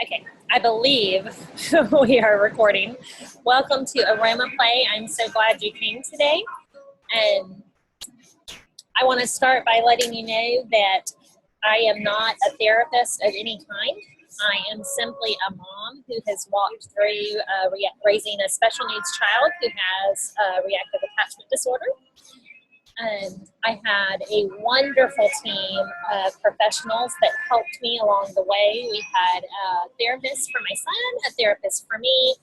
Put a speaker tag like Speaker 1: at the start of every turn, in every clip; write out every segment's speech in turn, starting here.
Speaker 1: Okay, I believe we are recording. Welcome to Aroma Play. I'm so glad you came today. And I want to start by letting you know that I am not a therapist of any kind. I am simply a mom who has walked through raising a special needs child who has reactive attachment disorder. And I had a wonderful team of professionals that helped me along the way. We had a therapist for my son, a therapist for me,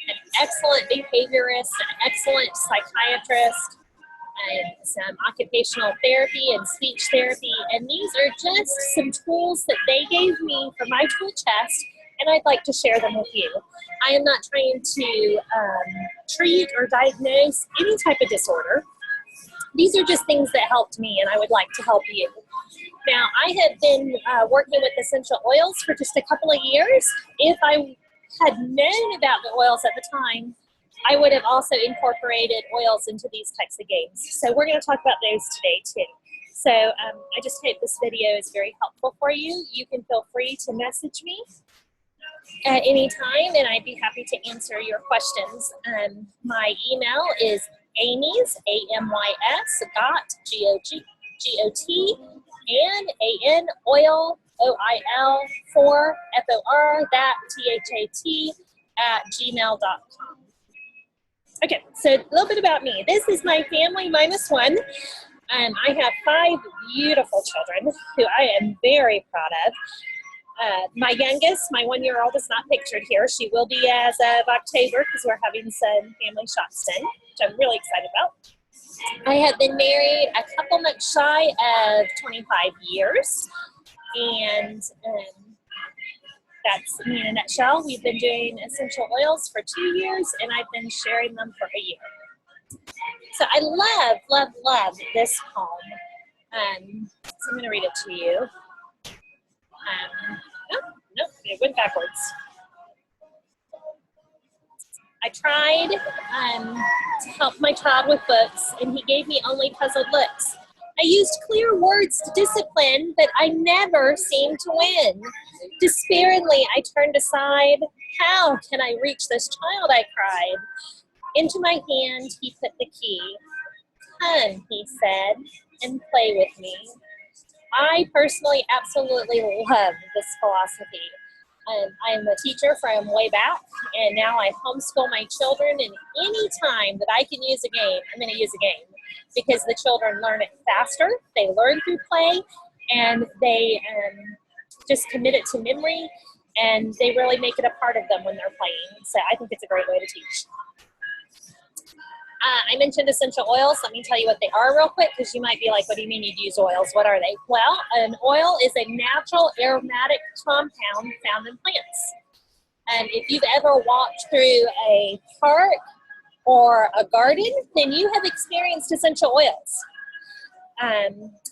Speaker 1: an excellent behaviorist, an excellent psychiatrist, and some occupational therapy and speech therapy. And these are just some tools that they gave me for my tool chest, and I'd like to share them with you. I am not trying to treat or diagnose any type of disorder. These are just things that helped me, and I would like to help you. Now, I have been working with essential oils for just a couple of years. If I had known about the oils at the time, I would have also incorporated oils into these types of games. So we're going to talk about those today, too. So I just hope this video is very helpful for you. You can feel free to message me at any time, and I'd be happy to answer your questions. My email is Amy's, A-M-Y-S, G-O-T, and A-N, oil, O-I-L, for, F-O-R, that, T-H-A-T, at gmail.com. Okay, so a little bit about me. This is my family minus one. I have 5 beautiful children who I am very proud of. My youngest, my 1-year-old, is not pictured here. She will be as of October because we're having some family shots in, which I'm really excited about. I have been married a couple months shy of 25 years, and that's me in a nutshell. We've been doing essential oils for 2 years, and I've been sharing them for a year. So I love this poem. So I'm going to read it to you. Nope, it went backwards. I tried to help my child with books, and he gave me only puzzled looks. I used clear words to discipline, but I never seemed to win. Despairingly, I turned aside. How can I reach this child, I cried. Into my hand, he put the key. Come, he said, and play with me. I personally absolutely love this philosophy. I am a teacher from way back, and now I homeschool my children, and any time that I can use a game, I'm going to use a game, because the children learn it faster, they learn through play, and they just commit it to memory, and they really make it a part of them when they're playing. So I think it's a great way to teach. I mentioned essential oils. Let me tell you what they are real quick, because you might be like, what do you mean you'd use oils? What are they? Well, an oil is a natural aromatic compound found in plants. And if you've ever walked through a park or a garden, then you have experienced essential oils.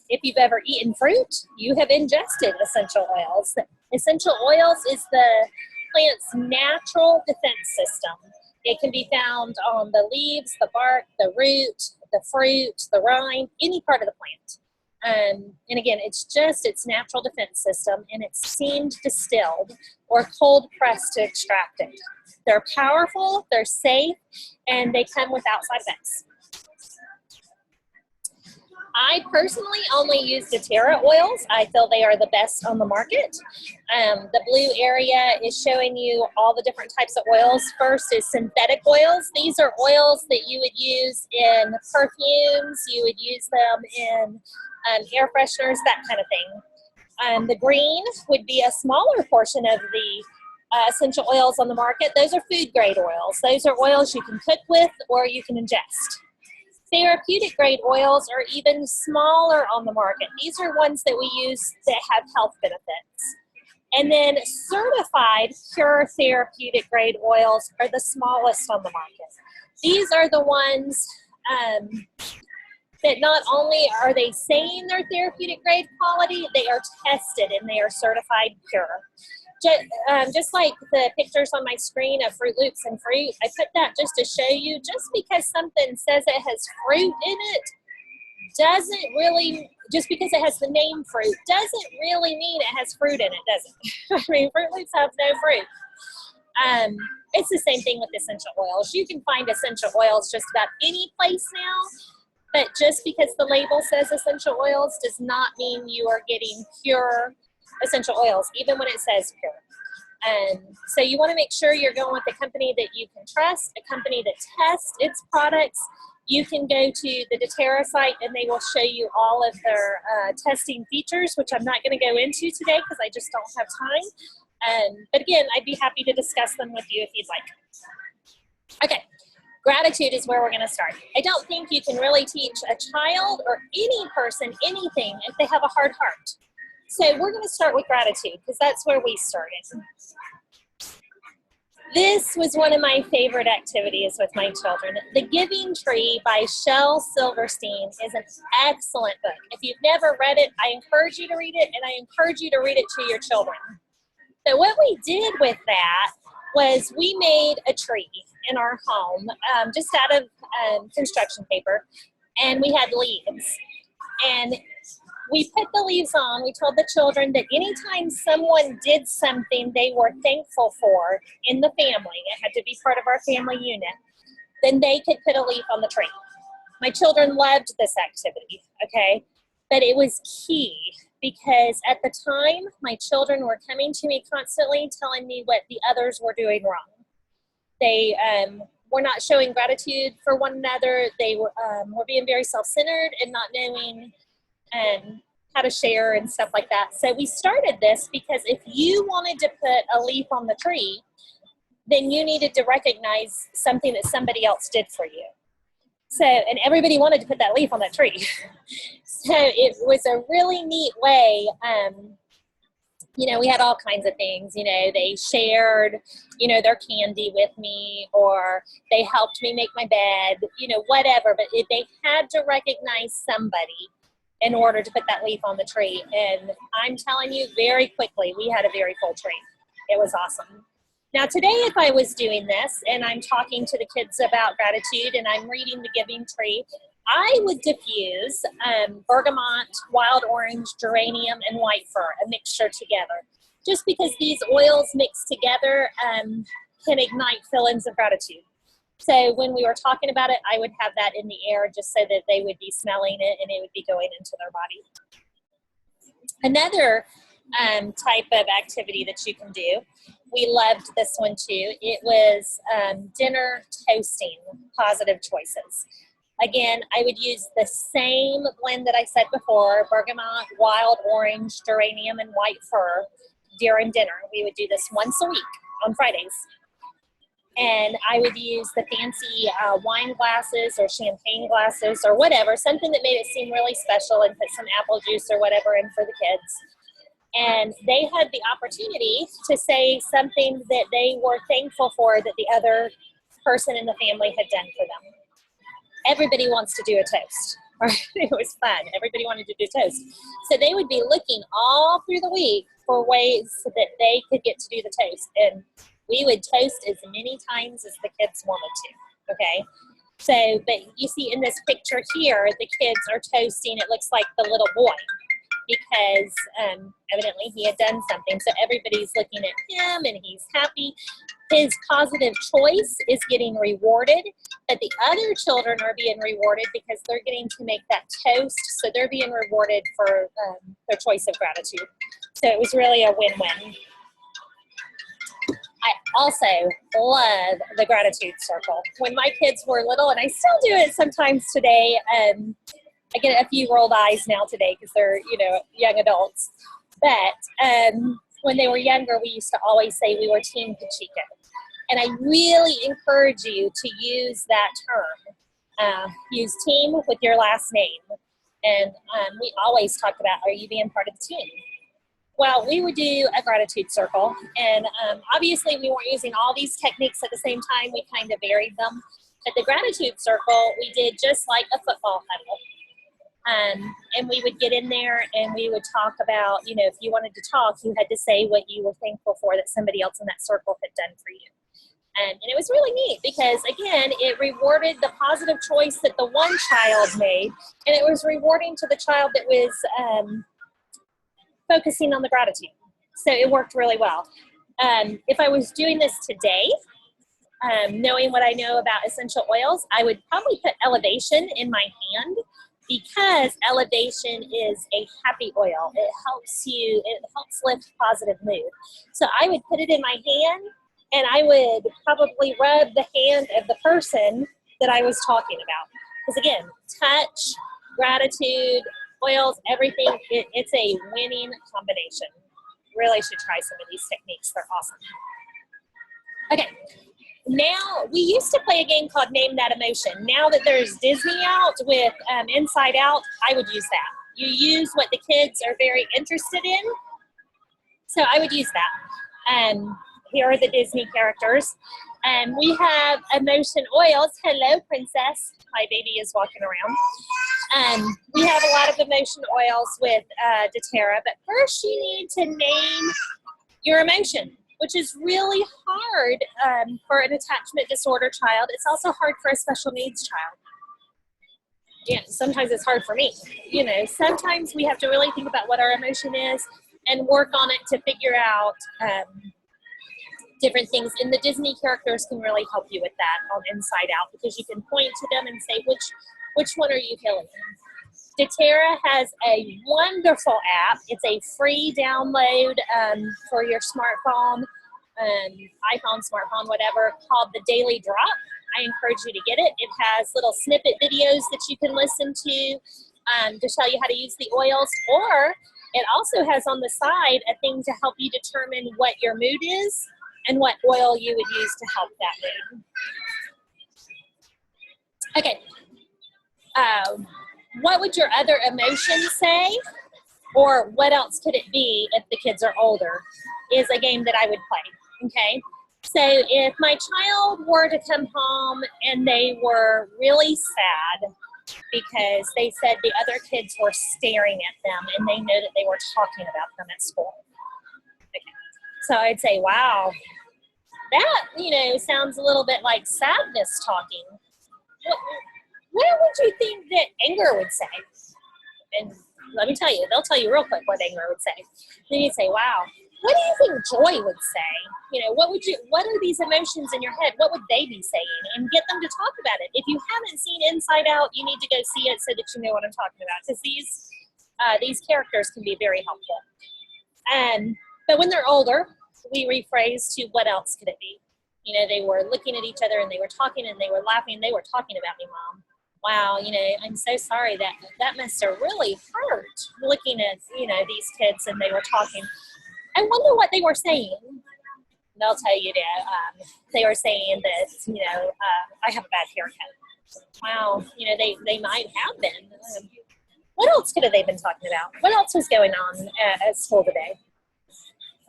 Speaker 1: If you've ever eaten fruit, you have ingested essential oils. Essential oils is the plant's natural defense system. It can be found on the leaves, the bark, the root, the fruit, the rind, any part of the plant. And again, it's just its natural defense system, and it's steamed distilled or cold pressed to extract it. They're powerful, they're safe, and they come without side effects. I personally only use doTERRA oils. I feel they are the best on the market. The blue area is showing you all the different types of oils. First is synthetic oils. These are oils that you would use in perfumes. You would use them in air fresheners, that kind of thing. The green would be a smaller portion of the essential oils on the market. Those are food grade oils. Those are oils you can cook with or you can ingest. Therapeutic grade oils are even smaller on the market. These are ones that we use that have health benefits. And then certified pure therapeutic grade oils are the smallest on the market. These are the ones that not only are they saying they're therapeutic grade quality, they are tested and they are certified pure. Just like the pictures on my screen of Fruit Loops and fruit, I put that just to show you, just because something says it has fruit in it doesn't really, just because it has the name fruit, doesn't really mean it has fruit in it, does it? I mean, Fruit Loops have no fruit. It's the same thing with essential oils. You can find essential oils just about any place now, but just because the label says essential oils does not mean you are getting pure essential oils, even when it says pure. So you want to make sure you're going with a company that you can trust, a company that tests its products. You can go to the doTERRA site and they will show you all of their testing features, which I'm not going to go into today because I just don't have time. But again, I'd be happy to discuss them with you if you'd like. Okay, gratitude is where we're going to start. I don't think you can really teach a child or any person anything if they have a hard heart. So we're going to start with gratitude because that's where we started. This was one of my favorite activities with my children. The Giving Tree by Shel Silverstein is an excellent book. If you've never read it, I encourage you to read it, and I encourage you to read it to your children. So what we did with that was we made a tree in our home just out of construction paper, and we had leaves. And we put the leaves on. We told the children that anytime someone did something they were thankful for in the family, it had to be part of our family unit, then they could put a leaf on the tree. My children loved this activity, okay? But it was key because at the time, my children were coming to me constantly telling me what the others were doing wrong. They were not showing gratitude for one another. They were being very self-centered and not knowing how to share and stuff like that. So we started this because if you wanted to put a leaf on the tree, then you needed to recognize something that somebody else did for you. So, and everybody wanted to put that leaf on that tree. So it was a really neat way. You know, we had all kinds of things. You know, they shared, you know, their candy with me, or they helped me make my bed, you know, whatever. But if they had to recognize somebody in order to put that leaf on the tree. And I'm telling you, very quickly, we had a very full tree. It was awesome. Now today, if I was doing this and I'm talking to the kids about gratitude and I'm reading The Giving Tree, I would diffuse bergamot, wild orange, geranium, and white fir, a mixture together. Just because these oils mixed together can ignite feelings of gratitude. So when we were talking about it, I would have that in the air just so that they would be smelling it and it would be going into their body. Another type of activity that you can do, we loved this one too. It was dinner toasting positive choices. Again, I would use the same blend that I said before, bergamot, wild orange, geranium, and white fir during dinner. We would do this once a week on Fridays. And I would use the fancy wine glasses or champagne glasses or whatever, something that made it seem really special, and put some apple juice or whatever in for the kids. And they had the opportunity to say something that they were thankful for that the other person in the family had done for them. Everybody wants to do a toast. It was fun. Everybody wanted to do toast. So they would be looking all through the week for ways that they could get to do the toast. And we would toast as many times as the kids wanted to, okay? So, but you see in this picture here, the kids are toasting, it looks like the little boy, because evidently he had done something. So everybody's looking at him and he's happy. His positive choice is getting rewarded, but the other children are being rewarded because they're getting to make that toast. So they're being rewarded for their choice of gratitude. So it was really a win-win. I also love the gratitude circle. When my kids were little, and I still do it sometimes today, I get a few rolled eyes now today because they're, you know, young adults. But when they were younger, we used to always say we were Team Pacheco. And I really encourage you to use that term. Use team with your last name. And we always talk about, are you being part of the team? Well, we would do a gratitude circle, and obviously we weren't using all these techniques at the same time. We kind of varied them. But the gratitude circle, we did just like a football huddle. And we would get in there and we would talk about, you know, if you wanted to talk, you had to say what you were thankful for that somebody else in that circle had done for you. And it was really neat because, again, it rewarded the positive choice that the one child made, and it was rewarding to the child that was focusing on the gratitude. So it worked really well. If I was doing this today, knowing what I know about essential oils, I would probably put elevation in my hand, because elevation is a happy oil. It helps lift positive mood. So I would put it in my hand, and I would probably rub the hand of the person that I was talking about. Because again, touch, gratitude, oils, everything, it's a winning combination. Really should try some of these techniques. They're awesome. Okay. Now, we used to play a game called Name That Emotion. Now that there's Disney out with Inside Out, I would use that. You use what the kids are very interested in. So I would use that. Here are the Disney characters. We have emotion oils. Hello, princess. My baby is walking around. We have a lot of emotion oils with doTERRA, but first you need to name your emotion, which is really hard for an attachment disorder child. It's also hard for a special needs child. Yeah, sometimes it's hard for me. You know, sometimes we have to really think about what our emotion is and work on it to figure out different things. And the Disney characters can really help you with that on Inside Out, because you can point to them and say, which one are you feeling? doTERRA has a wonderful app. It's a free download for your smartphone, iPhone, smartphone, whatever, called the Daily Drop. I encourage you to get it. It has little snippet videos that you can listen to show you how to use the oils, or it also has on the side a thing to help you determine what your mood is and what oil you would use to help that mood. Okay. What would your other emotions say, or what else could it be if the kids are older, is a game that I would play, okay? So if my child were to come home and they were really sad because they said the other kids were staring at them and they know that they were talking about them at school. Okay. So I'd say, wow, that, sounds a little bit like sadness talking. What would you think that anger would say? And let me tell you, they'll tell you real quick what anger would say. Then you say, wow, what do you think joy would say? What are these emotions in your head? What would they be saying? And get them to talk about it. If you haven't seen Inside Out, you need to go see it so that you know what I'm talking about, because these characters can be very helpful. But when they're older, we rephrase to what else could it be? They were looking at each other and they were talking and they were laughing. They were talking about me, Mom. Wow, I'm so sorry that must have really hurt, looking at, these kids and they were talking. I wonder what they were saying. They'll tell you that they were saying that, I have a bad haircut. Wow, they might have been. What else could have they been talking about? What else was going on at school today?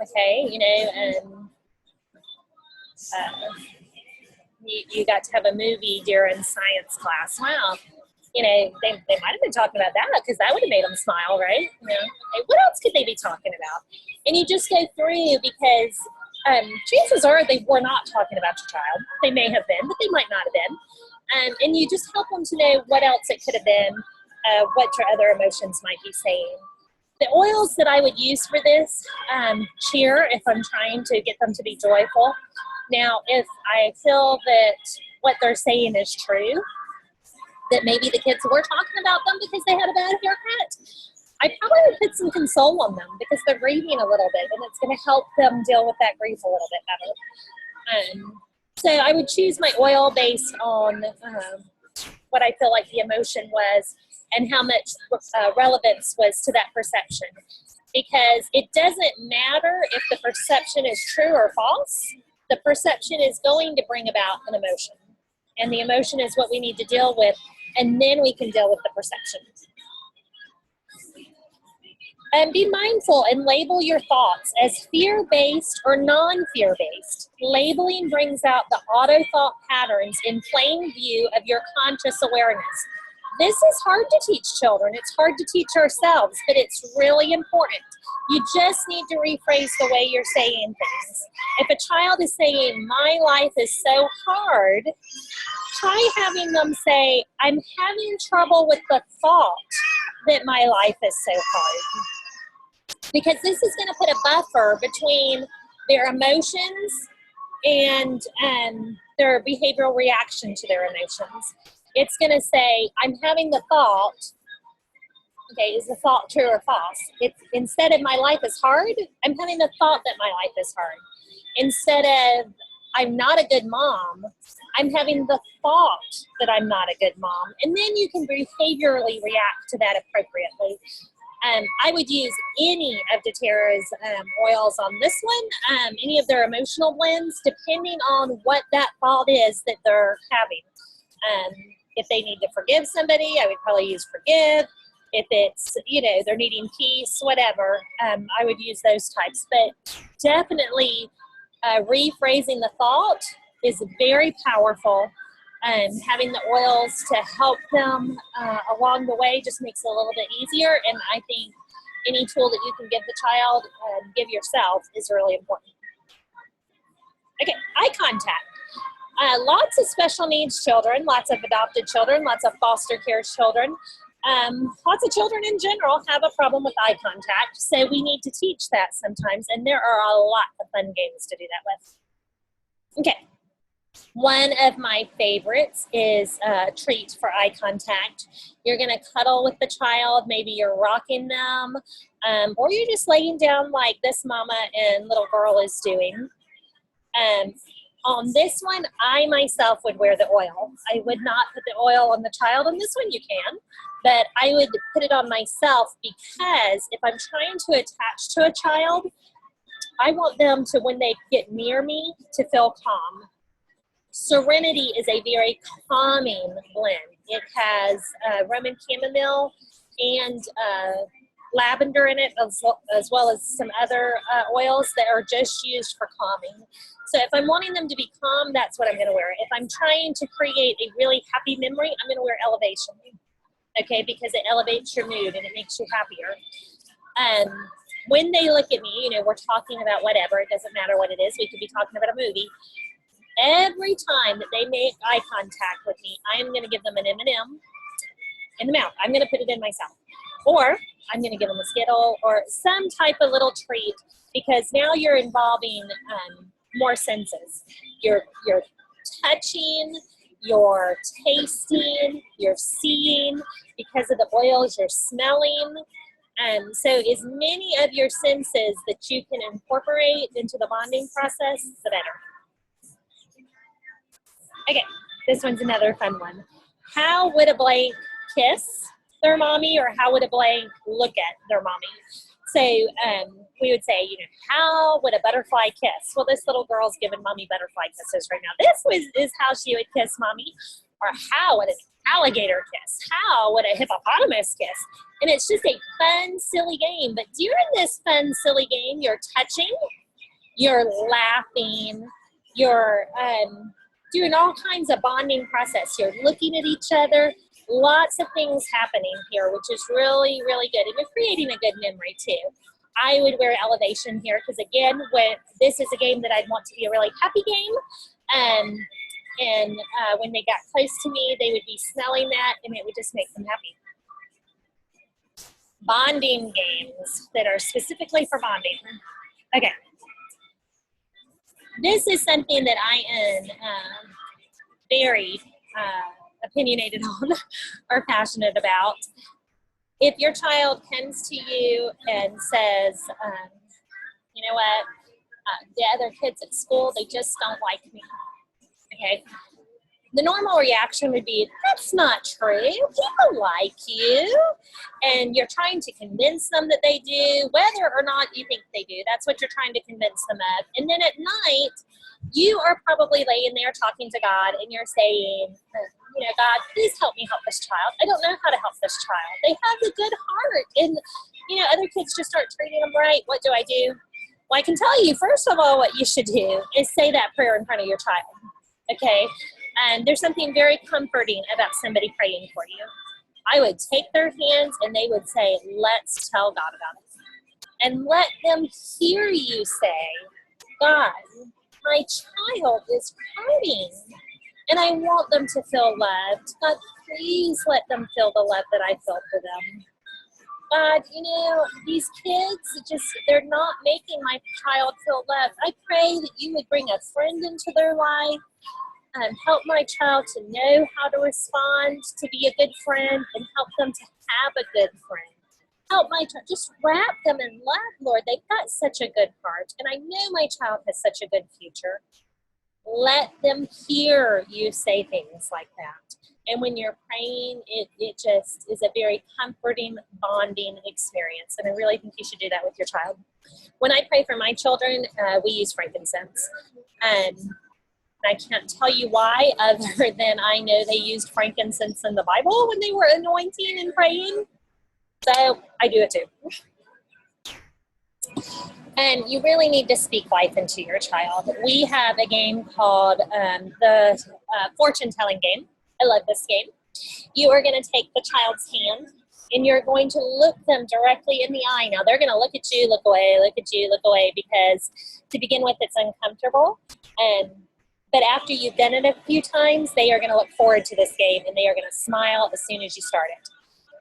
Speaker 1: Okay, you got to have a movie during science class. Wow. They might have been talking about that, because that would have made them smile, right? Okay, what else could they be talking about? And you just go through, because chances are they were not talking about your child. They may have been, but they might not have been. And you just help them to know what else it could have been, what your other emotions might be saying. The oils that I would use for this, cheer, if I'm trying to get them to be joyful. Now, if I feel that what they're saying is true, that maybe the kids were talking about them because they had a bad haircut, I probably would put some console on them, because they're grieving a little bit, and it's going to help them deal with that grief a little bit better. So I would choose my oil based on what I feel like the emotion was and how much relevance was to that perception. Because it doesn't matter if the perception is true or false. The perception is going to bring about an emotion. And the emotion is what we need to deal with, and then we can deal with the perception. And be mindful and label your thoughts as fear-based or non-fear-based. Labeling brings out the auto-thought patterns in plain view of your conscious awareness. this is hard to teach children. It's hard to teach ourselves, but it's really important. You just need to rephrase the way you're saying things. If a child is saying, my life is so hard, try having them say, I'm having trouble with the thought that my life is so hard. Because this is going to put a buffer between their emotions and their behavioral reaction to their emotions. It's going to say, I'm having the thought. Okay, is the thought true or false? It's instead of my life is hard, I'm having the thought that my life is hard. Instead of I'm not a good mom, I'm having the thought that I'm not a good mom. And then you can behaviorally react to that appropriately. I would use any of doTERRA's oils on this one, any of their emotional blends, depending on what that thought is that they're having. If they need to forgive somebody, I would probably use forgive. If it's, they're needing peace, whatever, I would use those types. But definitely rephrasing the thought is very powerful. Having the oils to help them along the way just makes it a little bit easier. And I think any tool that you can give the child, give yourself, is really important. Okay, eye contact. Lots of special needs children, lots of adopted children, lots of foster care children. Lots of children in general have a problem with eye contact, so we need to teach that sometimes, and there are a lot of fun games to do that with. Okay, one of my favorites is a treat for eye contact. You're going to cuddle with the child, maybe you're rocking them, or you're just laying down like this mama and little girl is doing. On this one, I myself would wear the oil. I would not put the oil on the child. On this one, you can, but I would put it on myself because if I'm trying to attach to a child, I want them to, when they get near me, to feel calm. Serenity is a very calming blend. It has Roman chamomile and lavender in it, as well as some other oils that are just used for calming. So if I'm wanting them to be calm, that's what I'm going to wear. If I'm trying to create a really happy memory, I'm going to wear Elevation, okay, because it elevates your mood and it makes you happier. When they look at me, we're talking about whatever, it doesn't matter what it is. We could be talking about a movie. Every time that they make eye contact with me, I am going to give them an M&M in the mouth. I'm going to put it in myself. Or I'm going to give them a Skittle or some type of little treat, because now you're involving more senses. You're touching, you're tasting, you're seeing. Because of the oils, you're smelling. So as many of your senses that you can incorporate into the bonding process, the better. Okay, this one's another fun one. How would a blank kiss their mommy, or how would a blank look at their mommy? So we would say, how would a butterfly kiss? Well, this little girl's giving mommy butterfly kisses right now. This is how she would kiss mommy. Or how would an alligator kiss? How would a hippopotamus kiss? And it's just a fun, silly game. But during this fun, silly game, you're touching, you're laughing, you're doing all kinds of bonding process. You're looking at each other. Lots of things happening here, which is really, really good. And you're creating a good memory too. I would wear Elevation here because, again, this is a game that I'd want to be a really happy game. And when they got close to me, they would be smelling that, and it would just make them happy. Bonding games that are specifically for bonding. Okay. This is something that I am very opinionated on or passionate about. If your child comes to you and says, you know what, the other kids at school, they just don't like me, okay? The normal reaction would be, that's not true. People like you. And you're trying to convince them that they do, whether or not you think they do. That's what you're trying to convince them of. And then at night, you are probably laying there talking to God, and you're saying, God, please help me help this child. I don't know how to help this child. They have a good heart. And, other kids just aren't treating them right. What do I do? Well, I can tell you, first of all, what you should do is say that prayer in front of your child, okay? And there's something very comforting about somebody praying for you. I would take their hands and they would say, let's tell God about it. And let them hear you say, God, my child is hurting and I want them to feel loved. God, please let them feel the love that I feel for them. God, you know, these kids they're not making my child feel loved. I pray that you would bring a friend into their life and help my child to know how to respond, to be a good friend, and help them to have a good friend. Help my child, just wrap them in love, Lord. They've got such a good heart, and I know my child has such a good future. Let them hear you say things like that. And when you're praying, it just is a very comforting, bonding experience. And I really think you should do that with your child. When I pray for my children, we use frankincense. And I can't tell you why, other than I know they used frankincense in the Bible when they were anointing and praying. So I do it too. And you really need to speak life into your child. We have a game called the fortune telling game. I love this game. You are going to take the child's hand and you're going to look them directly in the eye. Now they're going to look at you, look away, look at you, look away, because to begin with, it's uncomfortable. But after you've done it a few times, they are going to look forward to this game and they are going to smile as soon as you start it.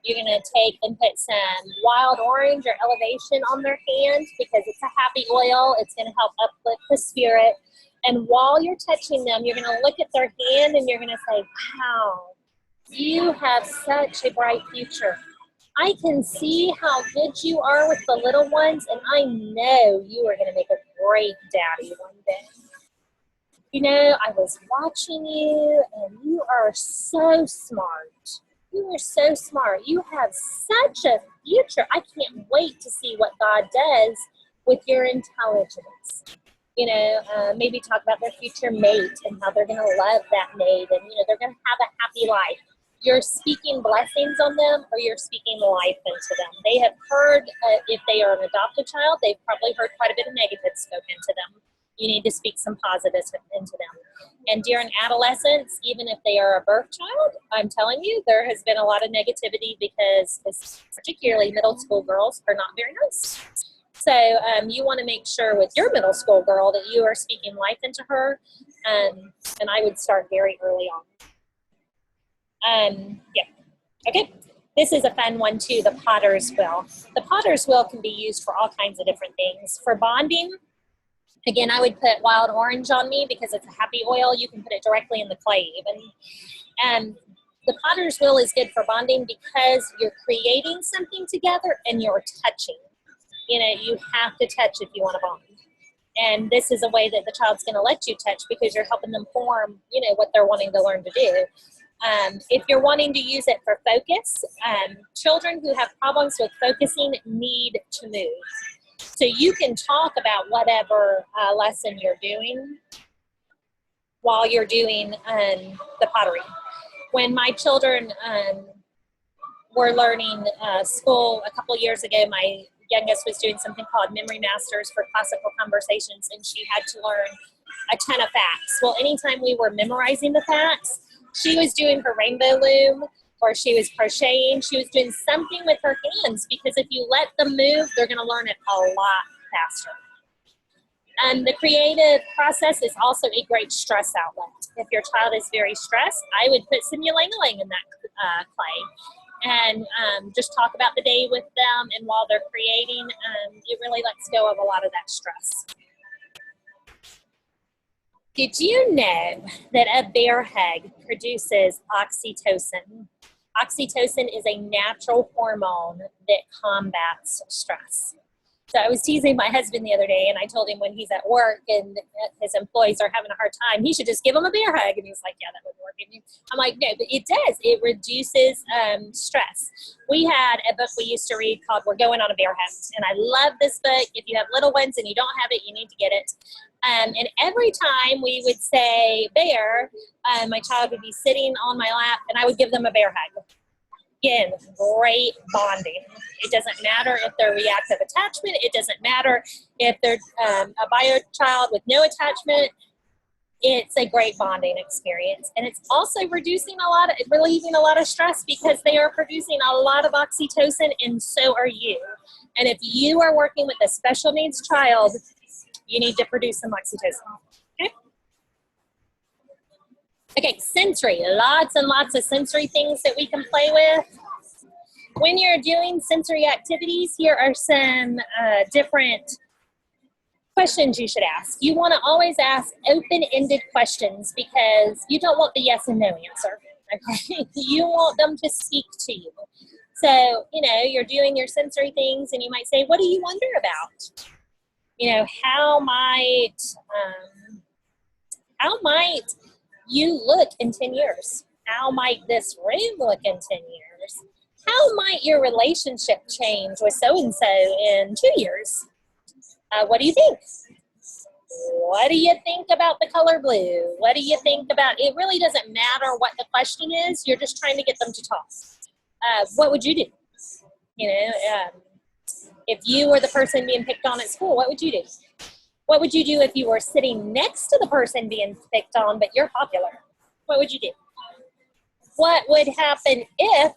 Speaker 1: You're going to take and put some wild orange or elevation on their hand because it's a happy oil. It's going to help uplift the spirit. And while you're touching them, you're going to look at their hand and you're going to say, wow, you have such a bright future. I can see how good you are with the little ones, and I know you are going to make a great daddy one day. You know, I was watching you, and you are so smart. You are so smart. You have such a future. I can't wait to see what God does with your intelligence. You know, maybe talk about their future mate and how they're going to love that mate, and, you know, they're going to have a happy life. You're speaking blessings on them, or you're speaking life into them. They have heard, if they are an adopted child, they've probably heard quite a bit of negative spoken to them. You need to speak some positives into them. And during adolescence, even if they are a birth child, I'm telling you, there has been a lot of negativity because particularly middle school girls are not very nice. So you want to make sure with your middle school girl that you are speaking life into her. And I would start very early on. Yeah. Okay. This is a fun one too, the potter's wheel. The potter's wheel can be used for all kinds of different things. For bonding, again, I would put wild orange on me because it's a happy oil. You can put it directly in the clay even. And the potter's wheel is good for bonding because you're creating something together and you're touching. You know, you have to touch if you want to bond. And this is a way that the child's going to let you touch because you're helping them form, you know, what they're wanting to learn to do. If you're wanting to use it for focus, children who have problems with focusing need to move. So you can talk about whatever lesson you're doing while you're doing the pottery. When my children were learning school a couple years ago, my youngest was doing something called Memory Masters for Classical Conversations, and she had to learn a ton of facts. Well, anytime we were memorizing the facts, she was doing her rainbow loom, or she was crocheting. She was doing something with her hands, because if you let them move, they're going to learn it a lot faster. And the creative process is also a great stress outlet. If your child is very stressed, I would put some ylang-ylang in that clay and just talk about the day with them. And while they're creating, it really lets go of a lot of that stress. Did you know that a bear hug produces oxytocin? Oxytocin is a natural hormone that combats stress. So I was teasing my husband the other day, and I told him when he's at work and his employees are having a hard time, he should just give them a bear hug. And he's like, yeah, that wouldn't work. I'm like, no, but it does. It reduces stress. We had a book we used to read called We're Going on a Bear Hunt. And I love this book. If you have little ones and you don't have it, you need to get it. And every time we would say bear, my child would be sitting on my lap, and I would give them a bear hug. Again, great bonding. It doesn't matter if they're reactive attachment. It doesn't matter if they're a bio child with no attachment. it's a great bonding experience. And it's also relieving a lot of stress because they are producing a lot of oxytocin, and so are you. And if you are working with a special needs child, you need to produce some oxytocin. Okay? Okay, sensory. Lots and lots of sensory things that we can play with. When you're doing sensory activities, here are some different questions you should ask. You want to always ask open-ended questions because you don't want the yes and no answer. Okay? You want them to speak to you. So, you're doing your sensory things and you might say, what do you wonder about? How might you look in 10 years? How might this room look in 10 years? How might your relationship change with so-and-so in 2 years? What do you think? What do you think about the color blue? What do you think about, it really doesn't matter what the question is, you're just trying to get them to talk. What would you do? If you were the person being picked on at school, what would you do? What would you do if you were sitting next to the person being picked on, but you're popular? What would you do? What would happen if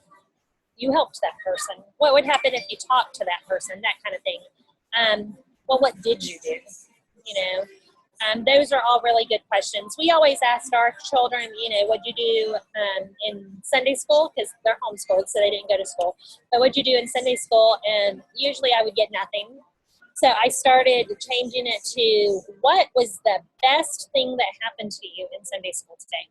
Speaker 1: you helped that person? What would happen if you talked to that person? That kind of thing. Well, what did you do? Those are all really good questions. We always ask our children, what'd you do in Sunday school? Because they're homeschooled, so they didn't go to school. But what'd you do in Sunday school? And usually I would get nothing. So I started changing it to, what was the best thing that happened to you in Sunday school today?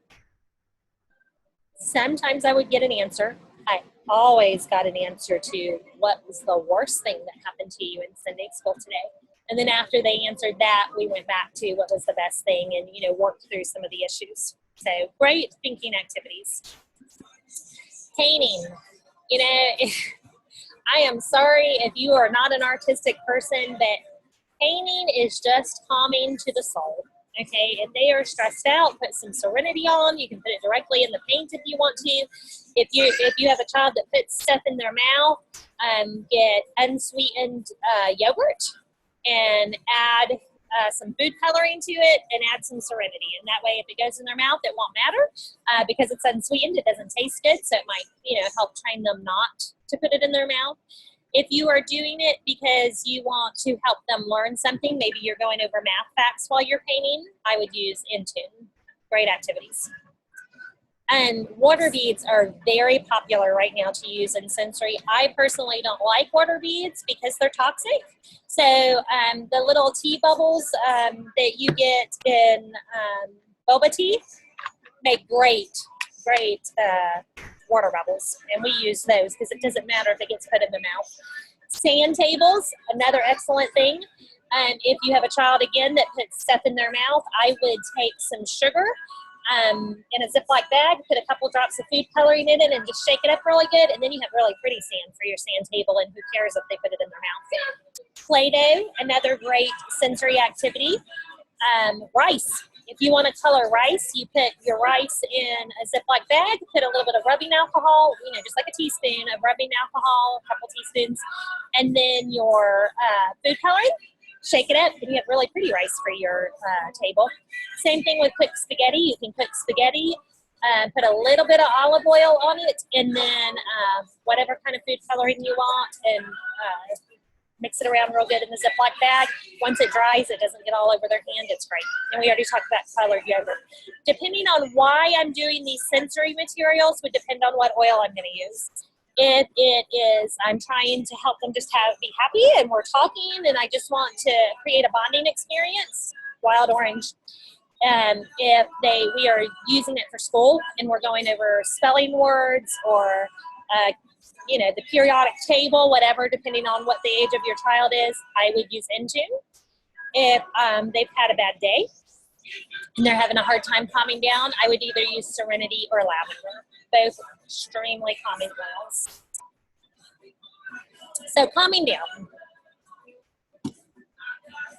Speaker 1: Sometimes I would get an answer. I always got an answer to, what was the worst thing that happened to you in Sunday school today? And then after they answered that, we went back to what was the best thing and, worked through some of the issues. So great thinking activities. Painting. I am sorry if you are not an artistic person, but painting is just calming to the soul. Okay, if they are stressed out, put some Serenity on. You can put it directly in the paint if you want to. If you have a child that puts stuff in their mouth, get unsweetened yogurt and add some food coloring to it and add some Serenity. And that way, if it goes in their mouth, it won't matter because it's unsweetened. It doesn't taste good, so it might help train them not to put it in their mouth. If you are doing it because you want to help them learn something, maybe you're going over math facts while you're painting, I would use Intune. Great activities. And water beads are very popular right now to use in sensory. I personally don't like water beads because they're toxic. So the little tea bubbles that you get in boba tea make great water bubbles, and we use those because it doesn't matter if it gets put in the mouth. Sand tables, another excellent thing. If you have a child, again, that puts stuff in their mouth, I would take some sugar in a Ziploc bag, put a couple drops of food coloring in it, and just shake it up really good, and then you have really pretty sand for your sand table, and who cares if they put it in their mouth. Play-Doh, another great sensory activity. Rice. If you want to color rice, you put your rice in a Ziploc bag, put a little bit of rubbing alcohol, just like a teaspoon of rubbing alcohol, a couple teaspoons, and then your food coloring. Shake it up, and you have really pretty rice for your table. Same thing with cooked spaghetti. You can cook spaghetti, put a little bit of olive oil on it, and then whatever kind of food coloring you want, and mix it around real good in the Ziploc bag. Once it dries, it doesn't get all over their hand. It's great. And we already talked about colored yogurt. Depending on why I'm doing these sensory materials would depend on what oil I'm going to use. If it is, I'm trying to help them just be happy and we're talking and I just want to create a bonding experience, wild orange. If we are using it for school and we're going over spelling words or the periodic table, whatever, depending on what the age of your child is, I would use Intune. If they've had a bad day and they're having a hard time calming down, I would either use Serenity or Lavender, both extremely calming oils. So calming down.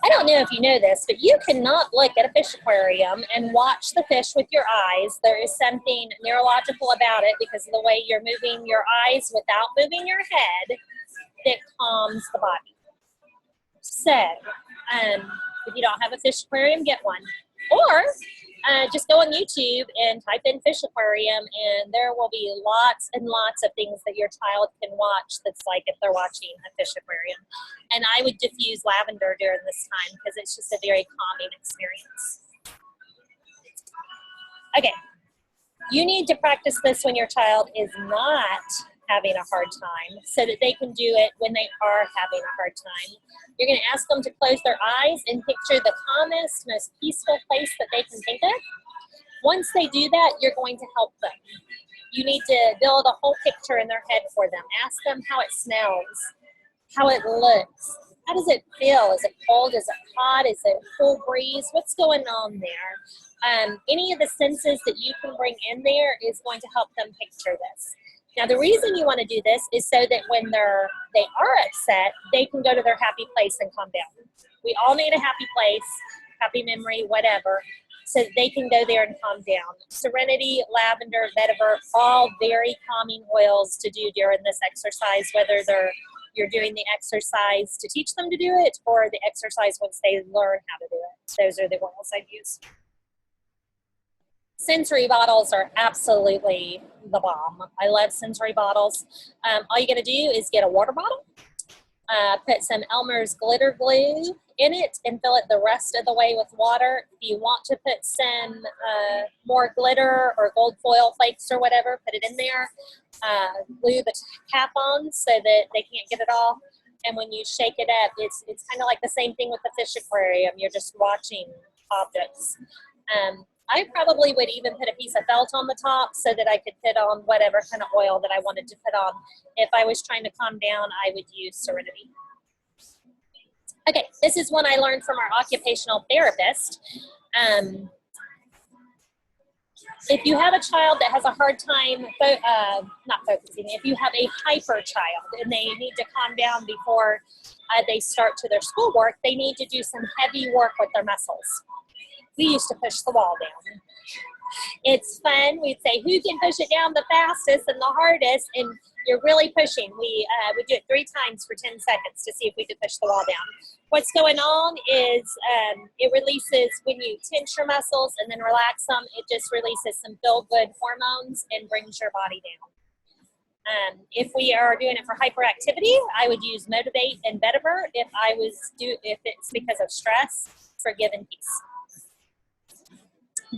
Speaker 1: I don't know if you know this, but you cannot look at a fish aquarium and watch the fish with your eyes. There is something neurological about it because of the way you're moving your eyes without moving your head that calms the body. So, if you don't have a fish aquarium, get one. Or just go on YouTube and type in fish aquarium, and there will be lots and lots of things that your child can watch that's like if they're watching a fish aquarium. And I would diffuse lavender during this time because it's just a very calming experience. Okay, you need to practice this when your child is not having a hard time so that they can do it when they are having a hard time. You're going to ask them to close their eyes and picture the calmest, most peaceful place that they can think of. Once they do that, you're going to help them. You need to build a whole picture in their head for them. Ask them how it smells, how it looks. How does it feel? Is it cold? Is it hot? Is it a cool breeze? What's going on there? Any of the senses that you can bring in there is going to help them picture this. Now, the reason you want to do this is so that when they are upset, they can go to their happy place and calm down. We all need a happy place, happy memory, whatever, so that they can go there and calm down. Serenity, lavender, vetiver, all very calming oils to do during this exercise, whether you're doing the exercise to teach them to do it or the exercise once they learn how to do it. Those are the oils I use. Sensory bottles are absolutely the bomb. I love sensory bottles. All you gotta do is get a water bottle, put some Elmer's glitter glue in it and fill it the rest of the way with water. If you want to put some more glitter or gold foil flakes or whatever, put it in there. Glue the cap on so that they can't get it off. And when you shake it up, it's kind of like the same thing with the fish aquarium. You're just watching objects. I probably would even put a piece of felt on the top so that I could put on whatever kind of oil that I wanted to put on. If I was trying to calm down, I would use Serenity. Okay, this is one I learned from our occupational therapist. If you have a child that has a hard time, not focusing, if you have a hyper child and they need to calm down before they start to their schoolwork, they need to do some heavy work with their muscles. We used to push the wall down. It's fun. We'd say, who can push it down the fastest and the hardest? And you're really pushing. We would do it 3 times for 10 seconds to see if we could push the wall down. What's going on is it releases, when you tense your muscles and then relax them, it just releases some feel-good hormones and brings your body down. If we are doing it for hyperactivity, I would use Motivate and Vetiver. If it's because of stress, Forgive and Peace.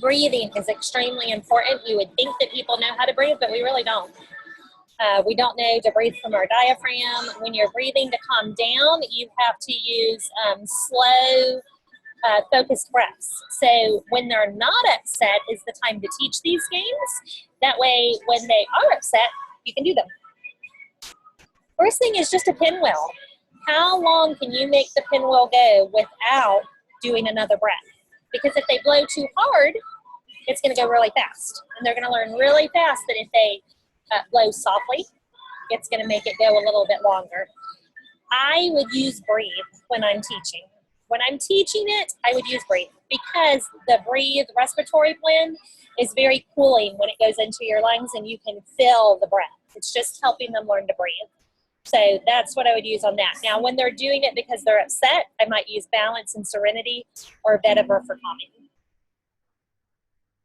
Speaker 1: Breathing is extremely important. You would think that people know how to breathe, but we really don't. We don't know to breathe from our diaphragm. When you're breathing to calm down, you have to use slow, focused breaths. So when they're not upset is the time to teach these games. That way, when they are upset, you can do them. First thing is just a pinwheel. How long can you make the pinwheel go without doing another breath? Because if they blow too hard, it's going to go really fast. And they're going to learn really fast that if they blow softly, it's going to make it go a little bit longer. I would use Breathe when I'm teaching. When I'm teaching it, I would use Breathe because the Breathe respiratory blend is very cooling when it goes into your lungs and you can feel the breath. It's just helping them learn to breathe. So that's what I would use on that. Now, when they're doing it because they're upset, I might use Balance and Serenity or Vetiver for calming.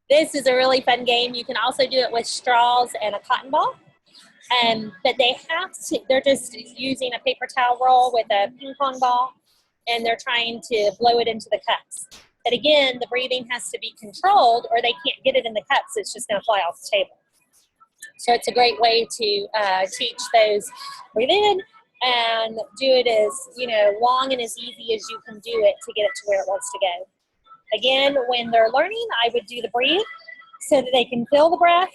Speaker 1: This is a really fun game. You can also do it with straws and a cotton ball. But they're just using a paper towel roll with a ping pong ball, and they're trying to blow it into the cups. But again, the breathing has to be controlled or they can't get it in the cups. It's just going to fly off the table. So it's a great way to teach those. Breathe in and do it as long and as easy as you can do it to get it to where it wants to go. Again, when they're learning, I would do the breathe so that they can feel the breath.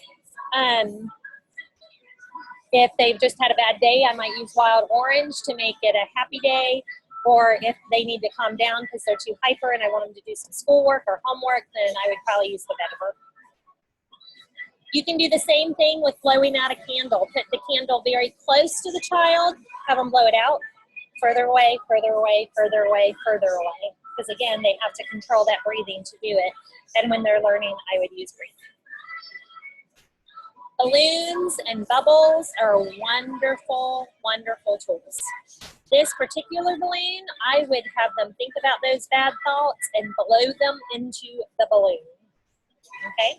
Speaker 1: If they've just had a bad day, I might use Wild Orange to make it a happy day. Or if they need to calm down because they're too hyper and I want them to do some schoolwork or homework, then I would probably use the Vetiver. You can do the same thing with blowing out a candle. Put the candle very close to the child, have them blow it out, further away, further away, further away, further away. Because again, they have to control that breathing to do it. And when they're learning, I would use Breathe. Balloons and bubbles are wonderful, wonderful tools. This particular balloon, I would have them think about those bad thoughts and blow them into the balloon. okay?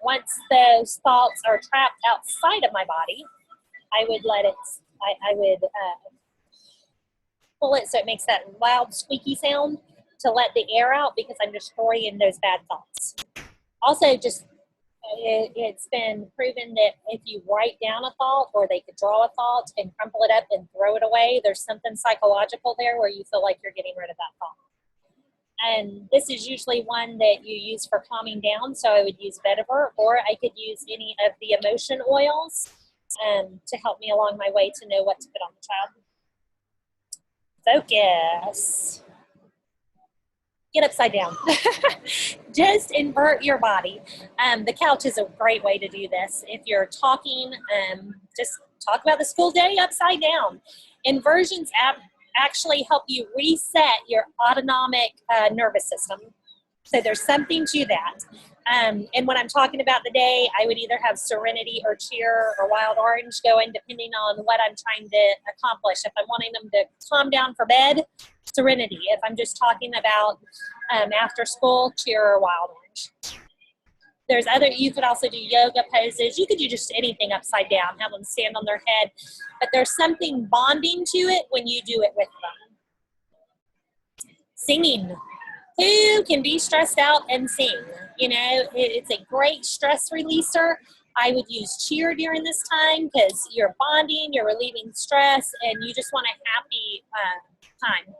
Speaker 1: Once those thoughts are trapped outside of my body, I would let it, I would pull it so it makes that loud squeaky sound to let the air out, because I'm destroying those bad thoughts. Also, just it's been proven that if you write down a thought, or they could draw a thought and crumple it up and throw it away, there's something psychological there where you feel like you're getting rid of that thought. And this is usually one that you use for calming down, so I would use vetiver, or I could use any of the emotion oils to help me along my way to know what to put on the child. Focus. Get upside down. Just invert your body. The couch is a great way to do this. If you're talking, just talk about the school day upside down. Inversions actually help you reset your autonomic nervous system. So there's something to that. And when I'm talking about the day, I would either have Serenity or Cheer or Wild Orange going, depending on what I'm trying to accomplish. If I'm wanting them to calm down for bed, Serenity. If I'm just talking about after school, Cheer or Wild Orange. There's you could also do yoga poses. You could do just anything upside down, have them stand on their head. But there's something bonding to it when you do it with them. Singing. Who can be stressed out and sing? You know, it's a great stress releaser. I would use Cheer during this time because you're bonding, you're relieving stress, and you just want a happy time.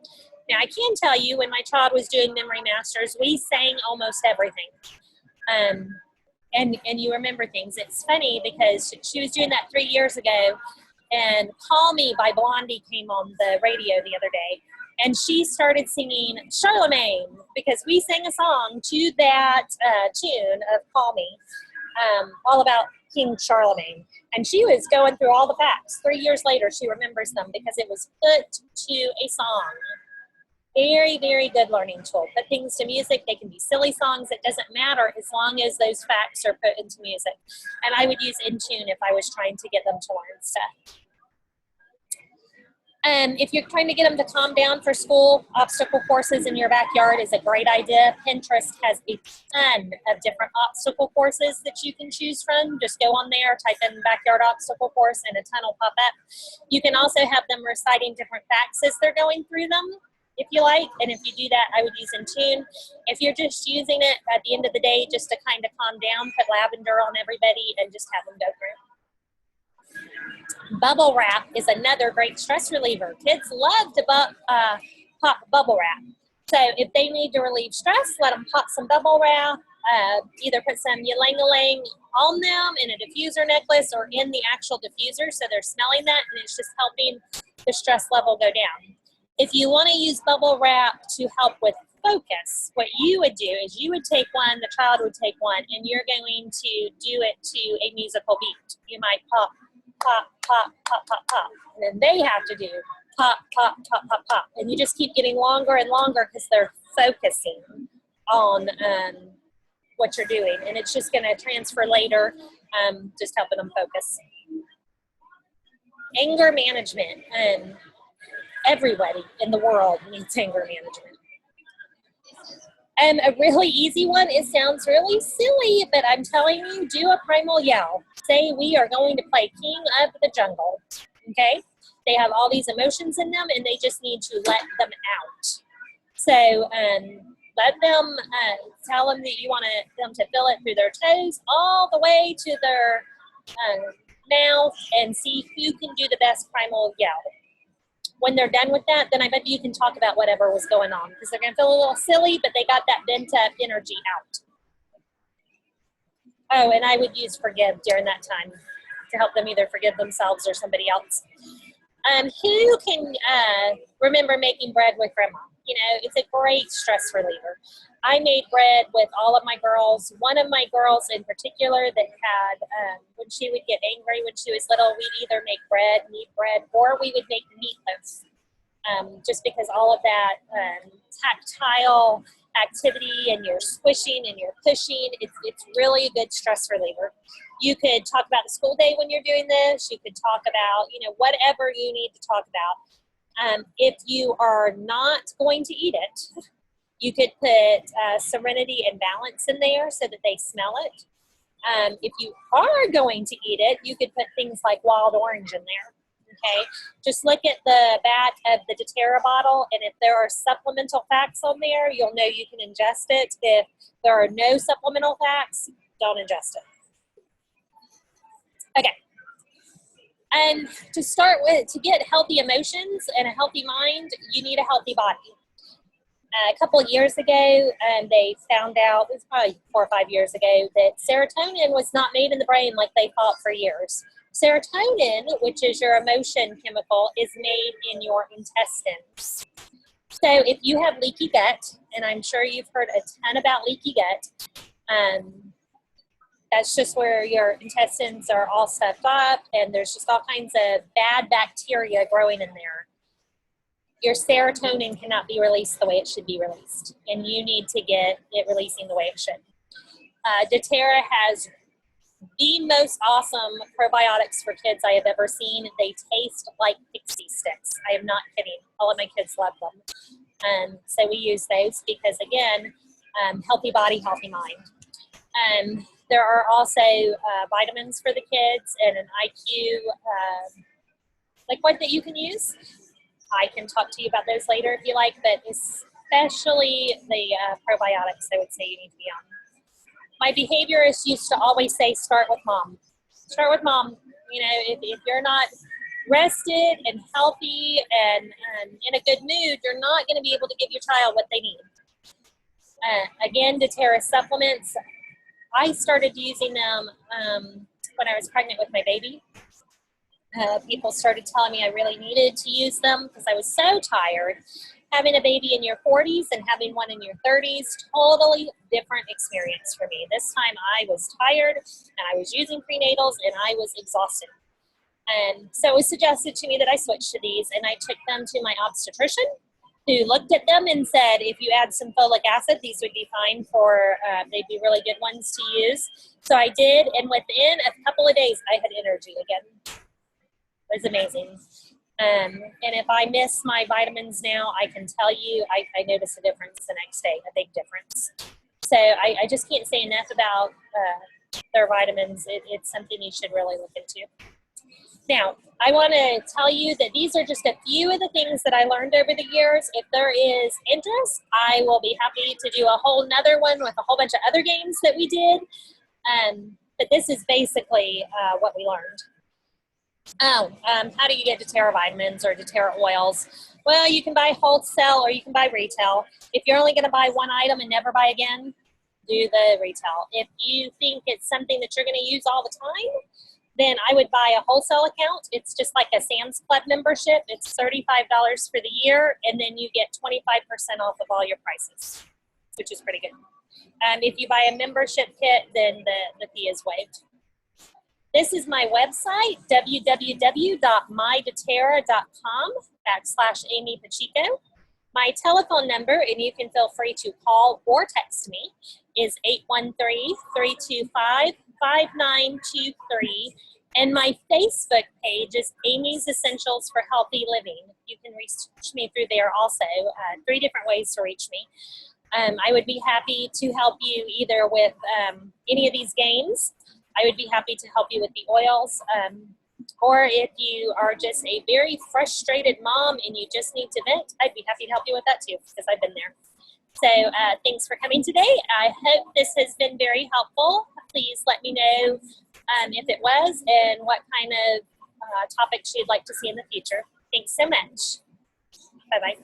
Speaker 1: Now, I can tell you, when my child was doing Memory Masters, we sang almost everything. And you remember things. It's funny because she was doing that 3 years ago, and Call Me by Blondie came on the radio the other day. And she started singing Charlemagne, because we sang a song to that tune of Call Me, all about King Charlemagne. And she was going through all the facts. 3 years later, she remembers them because it was put to a song. Very, very good learning tool. Put things to music. They can be silly songs. It doesn't matter as long as those facts are put into music. And I would use Intune if I was trying to get them to learn stuff. If you're trying to get them to calm down for school, obstacle courses in your backyard is a great idea. Pinterest has a ton of different obstacle courses that you can choose from. Just go on there, type in backyard obstacle course, and a ton will pop up. You can also have them reciting different facts as they're going through them, if you like. And if you do that, I would use Intune. If you're just using it at the end of the day just to kind of calm down, put lavender on everybody and just have them go through. Bubble wrap is another great stress reliever. Kids love to pop bubble wrap. So if they need to relieve stress, let them pop some bubble wrap. Either put some ylang-a-lang on them in a diffuser necklace or in the actual diffuser, so they're smelling that, and it's just helping the stress level go down. If you want to use bubble wrap to help with focus, what you would do is you would take one, the child would take one, and you're going to do it to a musical beat. You might pop, pop, pop, pop, pop, pop. And then they have to do pop, pop, pop, pop, pop. And you just keep getting longer and longer because they're focusing on what you're doing. And it's just going to transfer later, just helping them focus. Anger management. Everybody in the world needs anger management. A really easy one, it sounds really silly, but I'm telling you, do a primal yell. Say we are going to play King of the Jungle, okay? They have all these emotions in them, and they just need to let them out. So let them, tell them that you want them to feel it through their toes all the way to their mouth, and see who can do the best primal yell. When they're done with that, then I bet you can talk about whatever was going on, because they're going to feel a little silly, but they got that bent up energy out. Oh, and I would use forgive during that time to help them either forgive themselves or somebody else. Who can remember making bread with grandma? You know, it's a great stress reliever. I made bread with all of my girls. One of my girls in particular that had, when she would get angry when she was little, we'd either make meat bread, or we would make meatloaf. Just because all of that tactile activity, and you're squishing and you're pushing, it's really a good stress reliever. You could talk about the school day when you're doing this. You could talk about, you know, whatever you need to talk about. If you are not going to eat it, You could put Serenity and Balance in there so that they smell it. If you are going to eat it, you could put things like wild orange in there. Okay, just look at the back of the doTERRA bottle, and if there are supplemental facts on there, you'll know you can ingest it. If there are no supplemental facts, don't ingest it. Okay, and to start with, to get healthy emotions and a healthy mind, you need a healthy body. A couple of years ago, they found out, it was probably 4 or 5 years ago, that serotonin was not made in the brain like they thought for years. Serotonin, which is your emotion chemical, is made in your intestines. So if you have leaky gut, and I'm sure you've heard a ton about leaky gut, that's just where your intestines are all stuffed up, and there's just all kinds of bad bacteria growing in there. Your serotonin cannot be released the way it should be released, and you need to get it releasing the way it should. doTERRA has the most awesome probiotics for kids I have ever seen. They taste like pixie sticks. I am not kidding. All of my kids love them. So we use those because, again, healthy body, healthy mind. There are also vitamins for the kids and an IQ liquid that you can use. I can talk to you about those later if you like, but especially the probiotics I would say you need to be on. My behaviorist used to always say, start with mom. Start with mom. You know, if you're not rested and healthy and in a good mood, you're not going to be able to give your child what they need. Again, doTERRA supplements, I started using them when I was pregnant with my baby. People started telling me I really needed to use them because I was so tired. Having a baby in your 40s and having one in your 30s, totally different experience for me. This time I was tired and I was using prenatals and I was exhausted. And so it was suggested to me that I switch to these, and I took them to my obstetrician, who looked at them and said, if you add some folic acid, these would be fine for, they'd be really good ones to use. So I did, and within a couple of days, I had energy again. It was amazing. And if I miss my vitamins now, I can tell you, I notice a difference the next day, a big difference. So I just can't say enough about their vitamins. It's something you should really look into. Now, I want to tell you that these are just a few of the things that I learned over the years. If there is interest, I will be happy to do a whole nother one with a whole bunch of other games that we did. But this is basically what we learned. How do you get doTERRA vitamins or doTERRA oils? Well, you can buy wholesale or you can buy retail. If you're only going to buy one item and never buy again, do the retail. If you think it's something that you're going to use all the time, then I would buy a wholesale account. It's just like a Sam's Club membership. It's $35 for the year, and then you get 25% off of all your prices, which is pretty good. If you buy a membership kit, then the fee is waived. This is my website, www.mydoterra.com/Amy Pacheco. My telephone number, and you can feel free to call or text me, is 813-325-5923. And my Facebook page is Amy's Essentials for Healthy Living. You can reach me through there also. 3 different ways to reach me. I would be happy to help you either with any of these games. I would be happy to help you with the oils. Or if you are just a very frustrated mom and you just need to vent, I'd be happy to help you with that too, because I've been there. So thanks for coming today. I hope this has been very helpful. Please let me know if it was and what kind of topics you'd like to see in the future. Thanks so much. Bye-bye.